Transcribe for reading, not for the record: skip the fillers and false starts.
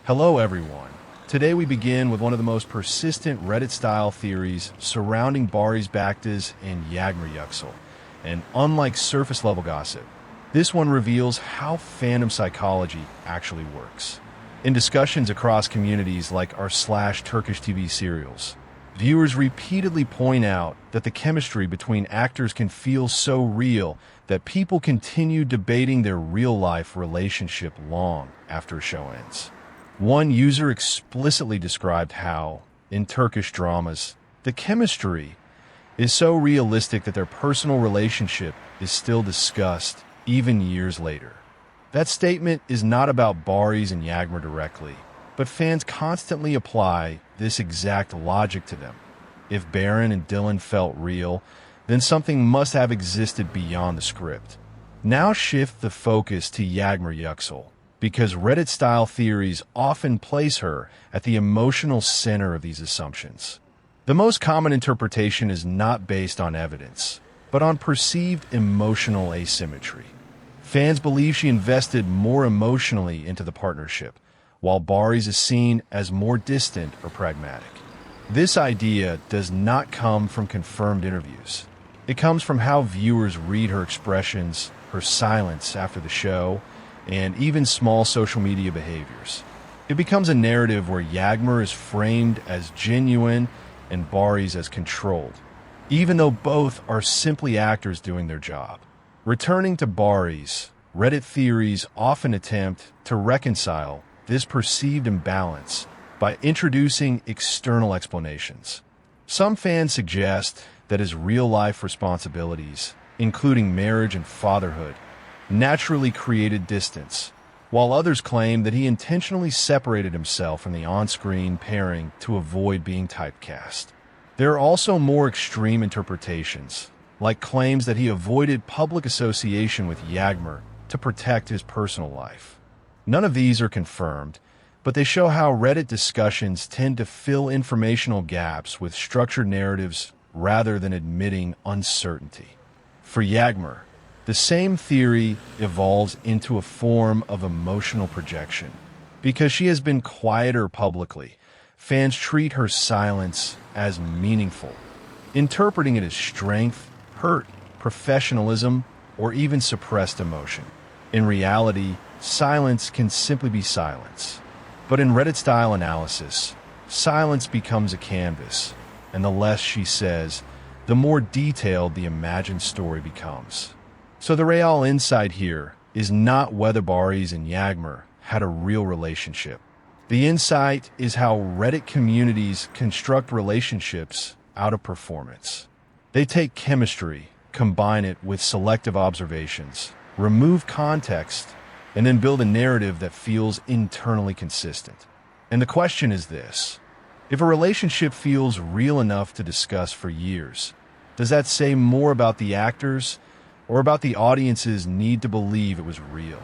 Hello everyone. Today we begin with one of the most persistent Reddit-style theories surrounding Barıs Baktas and Yagmur Yuksel. And unlike surface-level gossip, this one reveals how fandom psychology actually works. In discussions across communities like r/Turkish TV serials, viewers repeatedly point out that the chemistry between actors can feel so real that people continue debating their real-life relationship long after a show ends. One user explicitly described how, in Turkish dramas, the chemistry is so realistic that their personal relationship is still discussed even years later. That statement is not about Baris and Yagmur directly, but fans constantly apply this exact logic to them. If Baron and Dylan felt real, then something must have existed beyond the script. Now shift the focus to Yagmur Yuksel, because Reddit-style theories often place her at the emotional center of these assumptions. The most common interpretation is not based on evidence, but on perceived emotional asymmetry. Fans believe she invested more emotionally into the partnership, while Baris is seen as more distant or pragmatic. This idea does not come from confirmed interviews. It comes from how viewers read her expressions, her silence after the show, and even small social media behaviors. It becomes a narrative where Yagmur is framed as genuine and Baris as controlled, even though both are simply actors doing their job. Returning to Baris, Reddit theories often attempt to reconcile this perceived imbalance by introducing external explanations. Some fans suggest that his real-life responsibilities, including marriage and fatherhood, naturally created distance, while others claim that he intentionally separated himself from the on-screen pairing to avoid being typecast. There are also more extreme interpretations, like claims that he avoided public association with Yagmur to protect his personal life. None of these are confirmed, but they show how Reddit discussions tend to fill informational gaps with structured narratives rather than admitting uncertainty. For Yagmur, the same theory evolves into a form of emotional projection. Because she has been quieter publicly, fans treat her silence as meaningful, interpreting it as strength, hurt, professionalism, or even suppressed emotion. In reality, silence can simply be silence. But in Reddit-style analysis, silence becomes a canvas, and the less she says, the more detailed the imagined story becomes. So the real insight here is not whether Baris and Yagmur had a real relationship. The insight is how Reddit communities construct relationships out of performance. They take chemistry, combine it with selective observations, remove context, and then build a narrative that feels internally consistent. And the question is this: if a relationship feels real enough to discuss for years, does that say more about the actors or about the audience's need to believe it was real?